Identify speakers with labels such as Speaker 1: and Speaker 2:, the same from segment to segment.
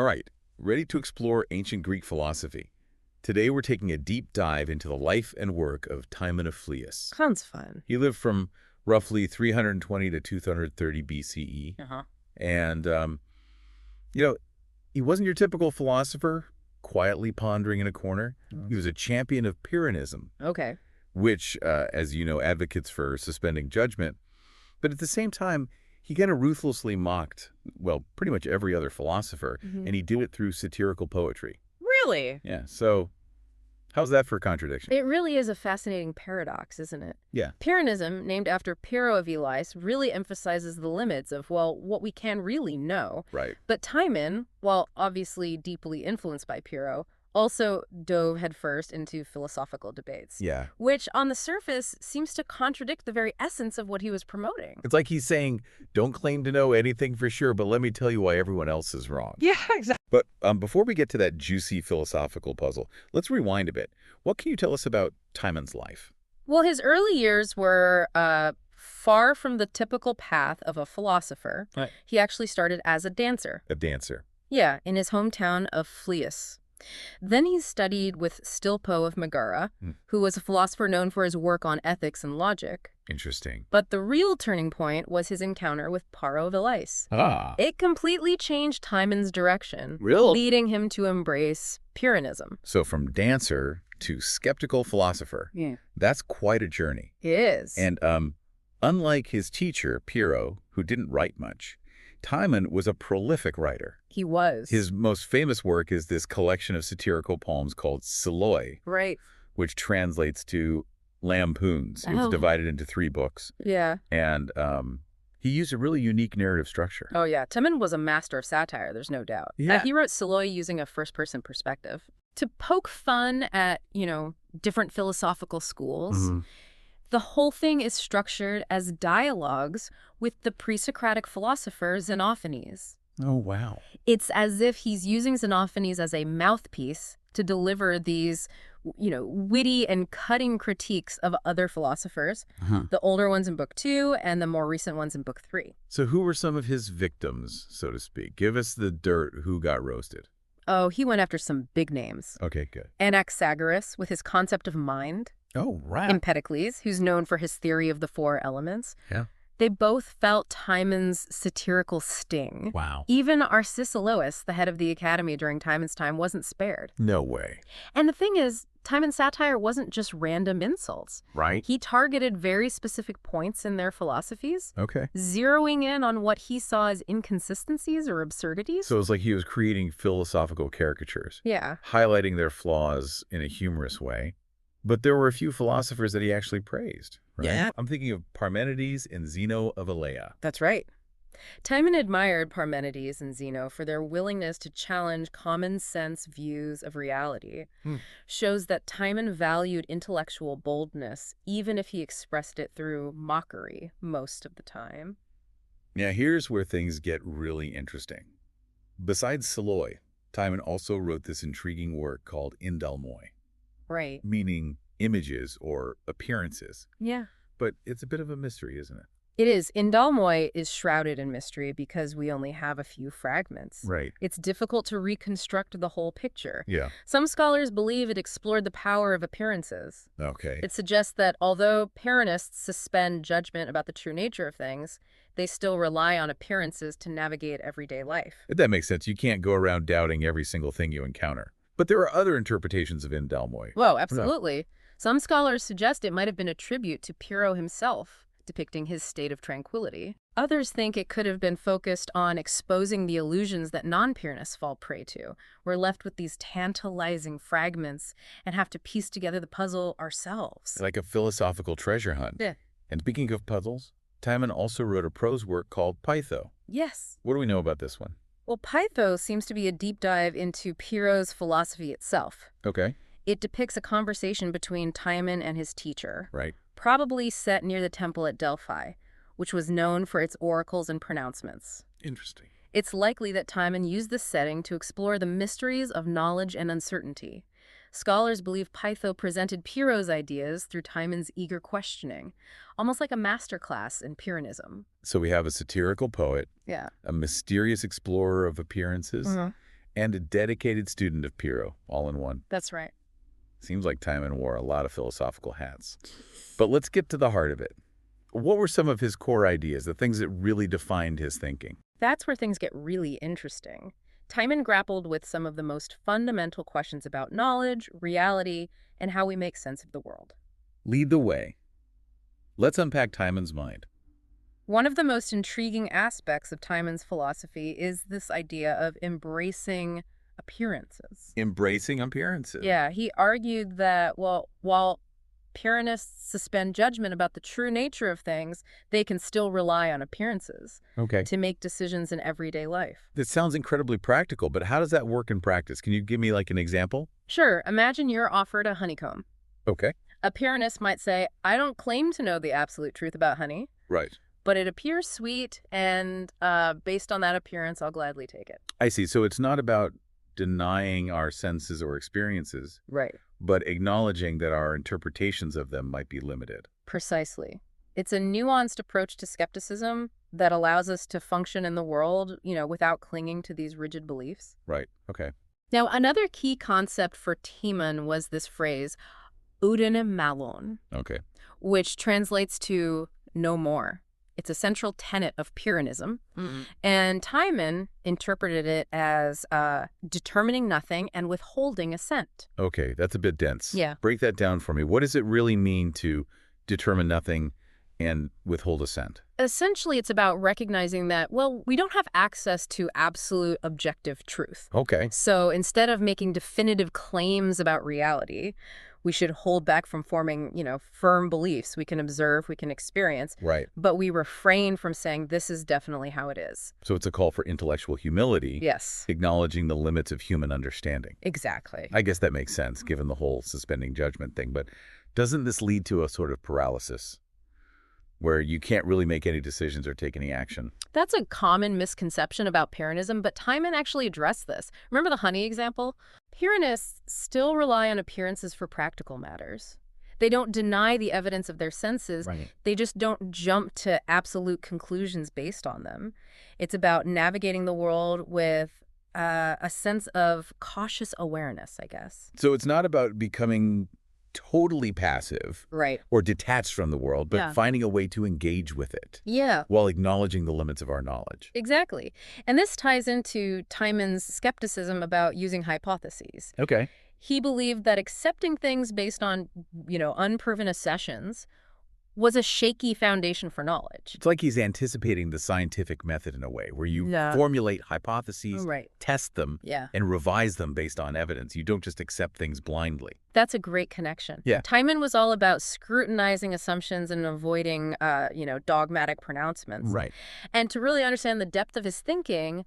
Speaker 1: All right, ready to explore ancient Greek philosophy. Today we're taking a deep dive into the life and work of Timon of Phlius.
Speaker 2: Sounds fun.
Speaker 1: He lived from roughly 320 to 230 BCE.
Speaker 2: Uh-huh.
Speaker 1: And, you know, he wasn't your typical philosopher, quietly pondering in a corner. He was a champion of Pyrrhonism,
Speaker 2: Okay.
Speaker 1: which, as you know, advocates for suspending judgment. But at the same time, he kind of ruthlessly mocked, well, pretty much every other philosopher, and he did it through satirical poetry.
Speaker 2: Really?
Speaker 1: Yeah, so how's that for a contradiction?
Speaker 2: It really is a fascinating paradox, isn't it?
Speaker 1: Yeah.
Speaker 2: Pyrrhonism, named after Pyrrho of Elais, really emphasizes the limits of, well, what we can really know.
Speaker 1: Right.
Speaker 2: But Timon, while obviously deeply influenced by Pyrrho, also dove headfirst into philosophical debates.
Speaker 1: Yeah.
Speaker 2: Which, on the surface, seems to contradict the very essence of what he was promoting.
Speaker 1: It's like he's saying, don't claim to know anything for sure, but let me tell you why everyone else is wrong.
Speaker 2: Yeah, exactly.
Speaker 1: But before we get to that juicy philosophical puzzle, let's rewind a bit. What can you tell us about Timon's life?
Speaker 2: Well, his early years were far from the typical path of a philosopher.
Speaker 1: Right.
Speaker 2: He actually started as a dancer.
Speaker 1: A dancer.
Speaker 2: Yeah, in his hometown of Phlius. Then he studied with Stilpo of Megara, who was a philosopher known for his work on ethics and logic.
Speaker 1: Interesting.
Speaker 2: But the real turning point was his encounter with Pyrrho of Elais.
Speaker 1: Ah.
Speaker 2: It completely changed Timon's direction,
Speaker 1: Really?
Speaker 2: leading him to embrace Pyrrhonism.
Speaker 1: So from dancer to skeptical philosopher.
Speaker 2: Yeah.
Speaker 1: That's quite a journey.
Speaker 2: It is.
Speaker 1: And unlike his teacher, Pyrrho, who didn't write much, Timon was a prolific writer.
Speaker 2: He was.
Speaker 1: His most famous work is this collection of satirical poems called Siloi,
Speaker 2: Right.
Speaker 1: which translates to lampoons. It was
Speaker 2: Oh.
Speaker 1: divided into 3 books.
Speaker 2: Yeah.
Speaker 1: And he used a really unique narrative structure.
Speaker 2: Oh, yeah. Timon was a master of satire, there's no doubt.
Speaker 1: Yeah.
Speaker 2: He wrote Siloi using a first-person perspective. To poke fun at, different philosophical schools, the whole thing is structured as dialogues with the pre-Socratic philosopher Xenophanes.
Speaker 1: Oh, wow.
Speaker 2: It's as if he's using Xenophanes as a mouthpiece to deliver these, witty and cutting critiques of other philosophers, the older ones in Book 2 and the more recent ones in Book 3.
Speaker 1: So who were some of his victims, so to speak? Give us the dirt. Who got roasted?
Speaker 2: Oh, he went after some big names.
Speaker 1: Okay, good.
Speaker 2: Anaxagoras, with his concept of mind.
Speaker 1: Oh, right.
Speaker 2: Empedocles, who's known for his theory of the 4 elements.
Speaker 1: Yeah.
Speaker 2: They both felt Timon's satirical sting.
Speaker 1: Wow.
Speaker 2: Even Arcesilaus, the head of the academy during Timon's time, wasn't spared.
Speaker 1: No way.
Speaker 2: And the thing is, Timon's satire wasn't just random insults.
Speaker 1: Right?
Speaker 2: He targeted very specific points in their philosophies,
Speaker 1: Okay.
Speaker 2: zeroing in on what he saw as inconsistencies or absurdities.
Speaker 1: So it's like he was creating philosophical caricatures,
Speaker 2: Yeah.
Speaker 1: highlighting their flaws in a humorous way. But there were a few philosophers that he actually praised, right?
Speaker 2: Yeah.
Speaker 1: I'm thinking of Parmenides and Zeno of Elea.
Speaker 2: That's right. Timon admired Parmenides and Zeno for their willingness to challenge common-sense views of reality. Shows that Timon valued intellectual boldness, even if he expressed it through mockery most of the time.
Speaker 1: Now, here's where things get really interesting. Besides Siloi, Timon also wrote this intriguing work called Indalmoi,
Speaker 2: Right.
Speaker 1: meaning images or appearances.
Speaker 2: Yeah.
Speaker 1: But it's a bit of a mystery, isn't it?
Speaker 2: It is. Indalmoi is shrouded in mystery because we only have a few fragments.
Speaker 1: Right.
Speaker 2: It's difficult to reconstruct the whole picture.
Speaker 1: Yeah.
Speaker 2: Some scholars believe it explored the power of appearances.
Speaker 1: Okay.
Speaker 2: It suggests that although Pyrrhonists suspend judgment about the true nature of things, they still rely on appearances to navigate everyday life.
Speaker 1: That makes sense. You can't go around doubting every single thing you encounter. But there are other interpretations of Indalmoi.
Speaker 2: Whoa, absolutely. Some scholars suggest it might have been a tribute to Pyrrho himself, depicting his state of tranquility. Others think it could have been focused on exposing the illusions that non-Pyrrhonists fall prey to. We're left with these tantalizing fragments and have to piece together the puzzle ourselves.
Speaker 1: Like a philosophical treasure hunt.
Speaker 2: Yeah.
Speaker 1: And speaking of puzzles, Timon also wrote a prose work called Pytho.
Speaker 2: Yes.
Speaker 1: What do we know about this one?
Speaker 2: Well, Pytho seems to be a deep dive into Pyrrho's philosophy itself.
Speaker 1: Okay.
Speaker 2: It depicts a conversation between Timon and his teacher,
Speaker 1: Right.
Speaker 2: probably set near the temple at Delphi, which was known for its oracles and pronouncements.
Speaker 1: Interesting.
Speaker 2: It's likely that Timon used this setting to explore the mysteries of knowledge and uncertainty. Scholars believe Pytho presented Pyrrho's ideas through Timon's eager questioning, almost like a masterclass in Pyrrhonism.
Speaker 1: So we have a satirical poet,
Speaker 2: Yeah.
Speaker 1: a mysterious explorer of appearances, and a dedicated student of Pyrrho, all in one.
Speaker 2: That's right.
Speaker 1: Seems like Timon wore a lot of philosophical hats. But let's get to the heart of it. What were some of his core ideas, the things that really defined his thinking?
Speaker 2: That's where things get really interesting. Timon grappled with some of the most fundamental questions about knowledge, reality, and how we make sense of the world.
Speaker 1: Lead the way. Let's unpack Timon's mind.
Speaker 2: One of the most intriguing aspects of Timon's philosophy is this idea of embracing appearances.
Speaker 1: Embracing appearances.
Speaker 2: Yeah, he argued that, well, while Pyrrhonists suspend judgment about the true nature of things, they can still rely on appearances to make decisions in everyday life.
Speaker 1: That sounds incredibly practical, but how does that work in practice? Can you give me like an example?
Speaker 2: Sure, imagine you're offered a honeycomb.
Speaker 1: Okay.
Speaker 2: A Pyrrhonist might say, I don't claim to know the absolute truth about honey,
Speaker 1: Right.
Speaker 2: but it appears sweet, and based on that appearance, I'll gladly take it.
Speaker 1: I see. So it's not about denying our senses or experiences,
Speaker 2: Right.
Speaker 1: but acknowledging that our interpretations of them might be limited.
Speaker 2: Precisely. It's a nuanced approach to skepticism that allows us to function in the world, without clinging to these rigid beliefs.
Speaker 1: Right. Okay.
Speaker 2: Now, another key concept for Timon was this phrase, oudine malon,
Speaker 1: Okay.
Speaker 2: which translates to no more. It's a central tenet of Pyrrhonism. And Timon interpreted it as determining nothing and withholding assent.
Speaker 1: Okay, that's a bit dense.
Speaker 2: Yeah.
Speaker 1: Break that down for me. What does it really mean to determine nothing and withhold assent?
Speaker 2: Essentially, it's about recognizing that, well, we don't have access to absolute objective truth.
Speaker 1: Okay.
Speaker 2: So instead of making definitive claims about reality, we should hold back from forming, firm beliefs we can observe, we can experience.
Speaker 1: Right.
Speaker 2: But we refrain from saying this is definitely how it is.
Speaker 1: So it's a call for intellectual humility.
Speaker 2: Yes.
Speaker 1: Acknowledging the limits of human understanding.
Speaker 2: Exactly.
Speaker 1: I guess that makes sense, given the whole suspending judgment thing. But doesn't this lead to a sort of paralysis, where you can't really make any decisions or take any action?
Speaker 2: That's a common misconception about Pyrrhonism, but Timon actually addressed this. Remember the honey example? Pyrrhonists still rely on appearances for practical matters. They don't deny the evidence of their senses.
Speaker 1: Right.
Speaker 2: They just don't jump to absolute conclusions based on them. It's about navigating the world with a sense of cautious awareness, I guess.
Speaker 1: So it's not about becoming totally passive
Speaker 2: Right.
Speaker 1: or detached from the world, but
Speaker 2: Yeah.
Speaker 1: finding a way to engage with it
Speaker 2: Yeah.
Speaker 1: while acknowledging the limits of our knowledge.
Speaker 2: Exactly. And this ties into Timon's skepticism about using hypotheses.
Speaker 1: Okay.
Speaker 2: He believed that accepting things based on, unproven accessions was a shaky foundation for knowledge.
Speaker 1: It's like he's anticipating the scientific method in a way, where you
Speaker 2: Yeah.
Speaker 1: formulate hypotheses,
Speaker 2: Right.
Speaker 1: test them,
Speaker 2: Yeah.
Speaker 1: and revise them based on evidence. You don't just accept things blindly.
Speaker 2: That's a great connection.
Speaker 1: Yeah.
Speaker 2: Timon was all about scrutinizing assumptions and avoiding, dogmatic pronouncements.
Speaker 1: Right.
Speaker 2: And to really understand the depth of his thinking,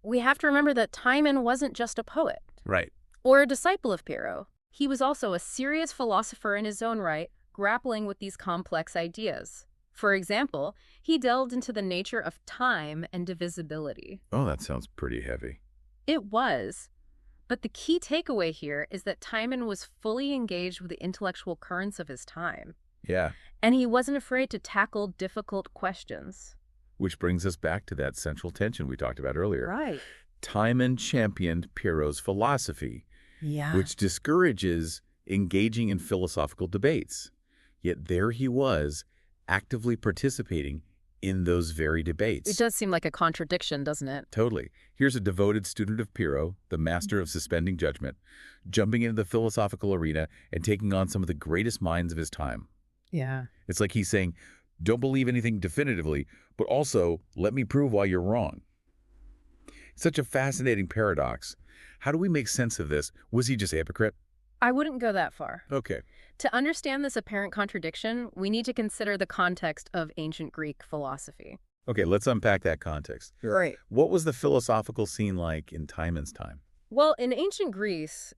Speaker 2: we have to remember that Timon wasn't just a poet
Speaker 1: Right.
Speaker 2: or a disciple of Pyrrho. He was also a serious philosopher in his own right, grappling with these complex ideas. For example, he delved into the nature of time and divisibility.
Speaker 1: Oh, that sounds pretty heavy.
Speaker 2: It was. But the key takeaway here is that Timon was fully engaged with the intellectual currents of his time.
Speaker 1: Yeah.
Speaker 2: And he wasn't afraid to tackle difficult questions.
Speaker 1: Which brings us back to that central tension we talked about earlier.
Speaker 2: Right.
Speaker 1: Timon championed Pyrrho's philosophy,
Speaker 2: Yeah.
Speaker 1: which discourages engaging in philosophical debates. Yet there he was, actively participating in those very debates.
Speaker 2: It does seem like a contradiction, doesn't it?
Speaker 1: Totally. Here's a devoted student of Pyrrho, the master of suspending judgment, jumping into the philosophical arena and taking on some of the greatest minds of his time.
Speaker 2: Yeah.
Speaker 1: It's like he's saying, don't believe anything definitively, but also let me prove why you're wrong. Such a fascinating paradox. How do we make sense of this? Was he just a hypocrite?
Speaker 2: I wouldn't go that far.
Speaker 1: Okay.
Speaker 2: To understand this apparent contradiction, we need to consider the context of ancient Greek philosophy.
Speaker 1: Okay, let's unpack that context.
Speaker 2: Right.
Speaker 1: What was the philosophical scene like in Timon's time?
Speaker 2: Well, in ancient Greece,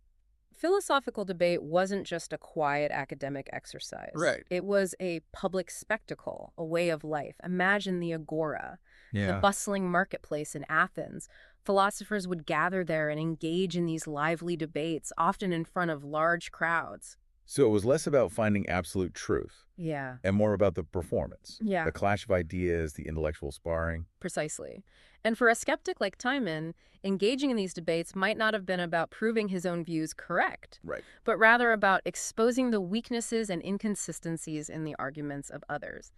Speaker 2: philosophical debate wasn't just a quiet academic exercise.
Speaker 1: Right.
Speaker 2: It was a public spectacle, a way of life. Imagine the agora, the bustling marketplace in Athens. Philosophers would gather there and engage in these lively debates, often in front of large crowds.
Speaker 1: So it was less about finding absolute truth
Speaker 2: Yeah.
Speaker 1: and more about the performance,
Speaker 2: Yeah.
Speaker 1: the clash of ideas, the intellectual sparring.
Speaker 2: Precisely. And for a skeptic like Timon, engaging in these debates might not have been about proving his own views correct,
Speaker 1: Right.
Speaker 2: but rather about exposing the weaknesses and inconsistencies in the arguments of others.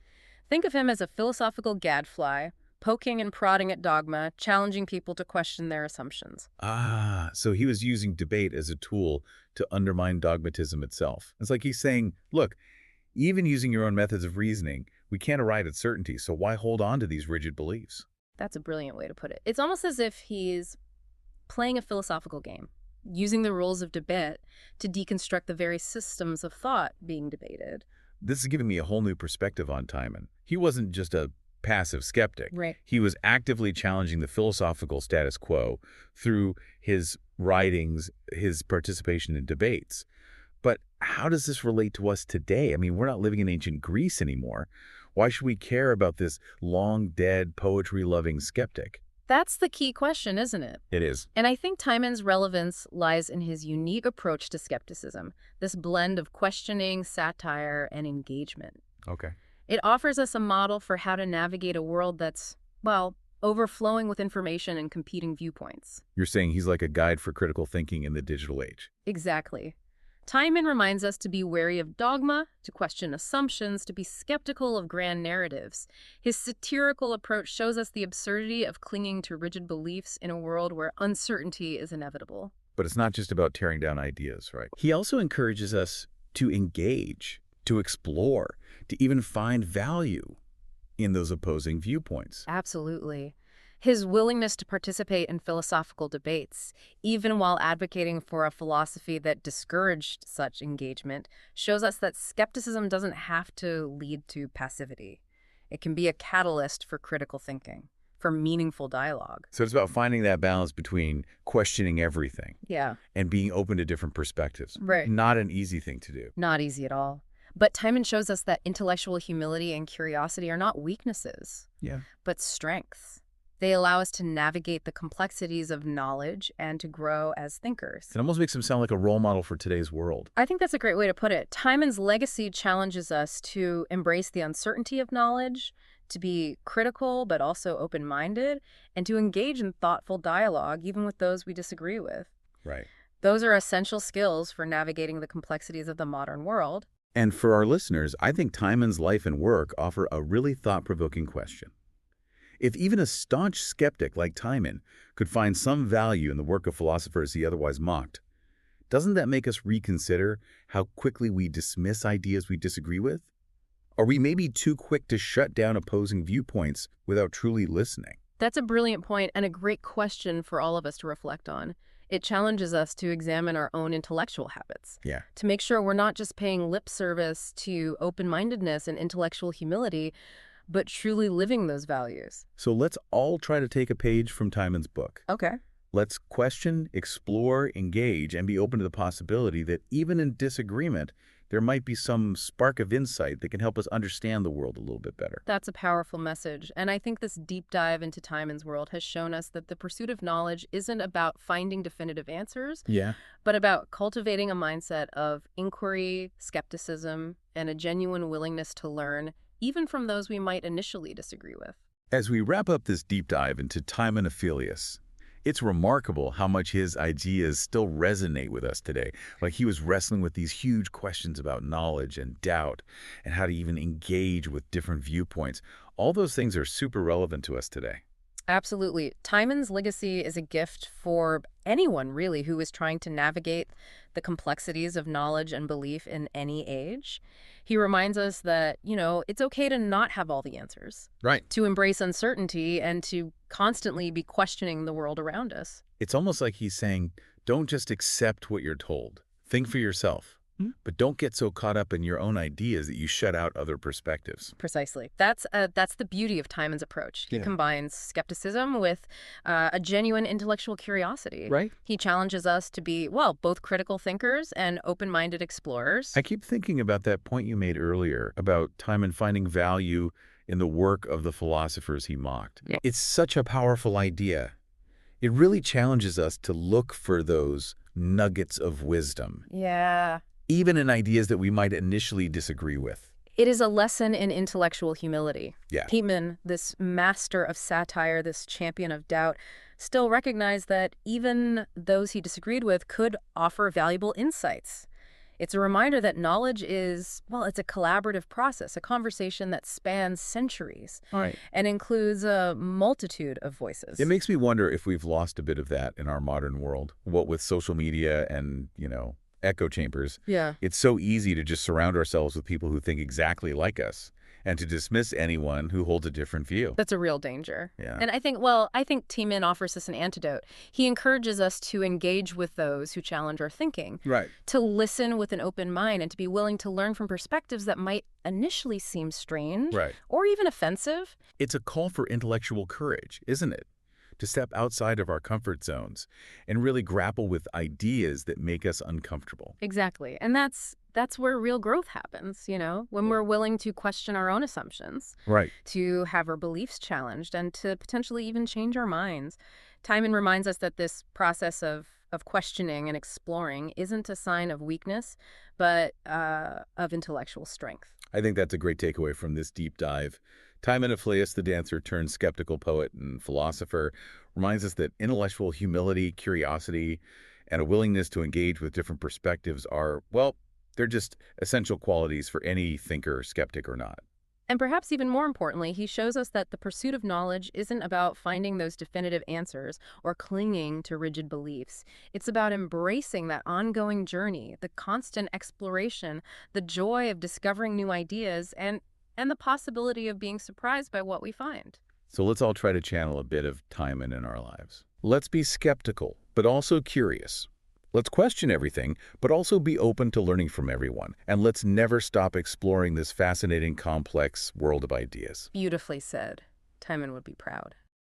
Speaker 2: Think of him as a philosophical gadfly, poking and prodding at dogma, challenging people to question their assumptions.
Speaker 1: Ah, so he was using debate as a tool to undermine dogmatism itself. It's like he's saying, look, even using your own methods of reasoning, we can't arrive at certainty, so why hold on to these rigid beliefs?
Speaker 2: That's a brilliant way to put it. It's almost as if he's playing a philosophical game, using the rules of debate to deconstruct the very systems of thought being debated.
Speaker 1: This is giving me a whole new perspective on Timon. He wasn't just a passive skeptic.
Speaker 2: Right.
Speaker 1: He was actively challenging the philosophical status quo through his writings, his participation in debates. But how does this relate to us today? I mean, we're not living in ancient Greece anymore. Why should we care about this long-dead, poetry-loving skeptic?
Speaker 2: That's the key question, isn't it?
Speaker 1: It is.
Speaker 2: And I think Timon's relevance lies in his unique approach to skepticism, this blend of questioning, satire, and engagement.
Speaker 1: Okay.
Speaker 2: It offers us a model for how to navigate a world that's, well, overflowing with information and competing viewpoints.
Speaker 1: You're saying he's like a guide for critical thinking in the digital age.
Speaker 2: Exactly. Timon reminds us to be wary of dogma, to question assumptions, to be skeptical of grand narratives. His satirical approach shows us the absurdity of clinging to rigid beliefs in a world where uncertainty is inevitable.
Speaker 1: But it's not just about tearing down ideas, right? He also encourages us to engage, to explore, to even find value in those opposing viewpoints.
Speaker 2: Absolutely. His willingness to participate in philosophical debates, even while advocating for a philosophy that discouraged such engagement, shows us that skepticism doesn't have to lead to passivity. It can be a catalyst for critical thinking, for meaningful dialogue.
Speaker 1: So it's about finding that balance between questioning everything
Speaker 2: Yeah.
Speaker 1: and being open to different perspectives.
Speaker 2: Right.
Speaker 1: Not an easy thing to do.
Speaker 2: Not easy at all. But Timon shows us that intellectual humility and curiosity are not weaknesses,
Speaker 1: Yeah.
Speaker 2: but strengths. They allow us to navigate the complexities of knowledge and to grow as thinkers.
Speaker 1: It almost makes him sound like a role model for today's world.
Speaker 2: I think that's a great way to put it. Timon's legacy challenges us to embrace the uncertainty of knowledge, to be critical but also open-minded, and to engage in thoughtful dialogue even with those we disagree with.
Speaker 1: Right.
Speaker 2: Those are essential skills for navigating the complexities of the modern world.
Speaker 1: And for our listeners, I think Timon's life and work offer a really thought-provoking question. If even a staunch skeptic like Timon could find some value in the work of philosophers he otherwise mocked, doesn't that make us reconsider how quickly we dismiss ideas we disagree with? Are we maybe too quick to shut down opposing viewpoints without truly listening?
Speaker 2: That's a brilliant point and a great question for all of us to reflect on. It challenges us to examine our own intellectual habits,
Speaker 1: Yeah.
Speaker 2: to make sure we're not just paying lip service to open-mindedness and intellectual humility, but truly living those values.
Speaker 1: So let's all try to take a page from Timon's book.
Speaker 2: Okay.
Speaker 1: Let's question, explore, engage, and be open to the possibility that even in disagreement, there might be some spark of insight that can help us understand the world a little bit better.
Speaker 2: That's a powerful message, and I think this deep dive into Timon's world has shown us that the pursuit of knowledge isn't about finding definitive answers,
Speaker 1: Yeah.
Speaker 2: but about cultivating a mindset of inquiry, skepticism, and a genuine willingness to learn, even from those we might initially disagree with.
Speaker 1: As we wrap up this deep dive into Timon of Phlius, it's remarkable how much his ideas still resonate with us today. Like he was wrestling with these huge questions about knowledge and doubt and how to even engage with different viewpoints. All those things are super relevant to us today.
Speaker 2: Absolutely. Timon's legacy is a gift for anyone, really, who is trying to navigate the complexities of knowledge and belief in any age. He reminds us that, it's okay to not have all the answers,
Speaker 1: Right.
Speaker 2: to embrace uncertainty, and to constantly be questioning the world around us.
Speaker 1: It's almost like he's saying, don't just accept what you're told. Think for yourself. But don't get so caught up in your own ideas that you shut out other perspectives.
Speaker 2: Precisely. That's the beauty of Timon's approach. He combines skepticism with a genuine intellectual curiosity.
Speaker 1: Right.
Speaker 2: He challenges us to be, both critical thinkers and open-minded explorers.
Speaker 1: I keep thinking about that point you made earlier about Timon finding value in the work of the philosophers he mocked.
Speaker 2: Yeah.
Speaker 1: It's such a powerful idea. It really challenges us to look for those nuggets of wisdom.
Speaker 2: Yeah.
Speaker 1: even in ideas that we might initially disagree with.
Speaker 2: It is a lesson in intellectual humility.
Speaker 1: Yeah.
Speaker 2: Timon, this master of satire, this champion of doubt, still recognized that even those he disagreed with could offer valuable insights. It's a reminder that knowledge is, well, it's a collaborative process, a conversation that spans centuries
Speaker 1: All right.
Speaker 2: and includes a multitude of voices.
Speaker 1: It makes me wonder if we've lost a bit of that in our modern world. What with social media and, echo chambers.
Speaker 2: Yeah.
Speaker 1: It's so easy to just surround ourselves with people who think exactly like us and to dismiss anyone who holds a different view.
Speaker 2: That's a real danger.
Speaker 1: Yeah.
Speaker 2: And I think Timon offers us an antidote. He encourages us to engage with those who challenge our thinking,
Speaker 1: Right.
Speaker 2: to listen with an open mind, and to be willing to learn from perspectives that might initially seem strange
Speaker 1: Right.
Speaker 2: or even offensive.
Speaker 1: It's a call for intellectual courage, isn't it? To step outside of our comfort zones and really grapple with ideas that make us uncomfortable.
Speaker 2: Exactly. And that's where real growth happens, when we're willing to question our own assumptions,
Speaker 1: Right.
Speaker 2: to have our beliefs challenged, and to potentially even change our minds. Timon reminds us that this process of questioning and exploring isn't a sign of weakness, but of intellectual strength.
Speaker 1: I think that's a great takeaway from this deep dive. Timon of Phlius, the dancer turned skeptical poet and philosopher, reminds us that intellectual humility, curiosity, and a willingness to engage with different perspectives are, well, they're just essential qualities for any thinker, skeptic or not.
Speaker 2: And perhaps even more importantly, he shows us that the pursuit of knowledge isn't about finding those definitive answers or clinging to rigid beliefs. It's about embracing that ongoing journey, the constant exploration, the joy of discovering new ideas, and the possibility of being surprised by what we find.
Speaker 1: So let's all try to channel a bit of Timon in our lives. Let's be skeptical, but also curious. Let's question everything, but also be open to learning from everyone. And let's never stop exploring this fascinating, complex world of ideas.
Speaker 2: Beautifully said. Timon would be proud.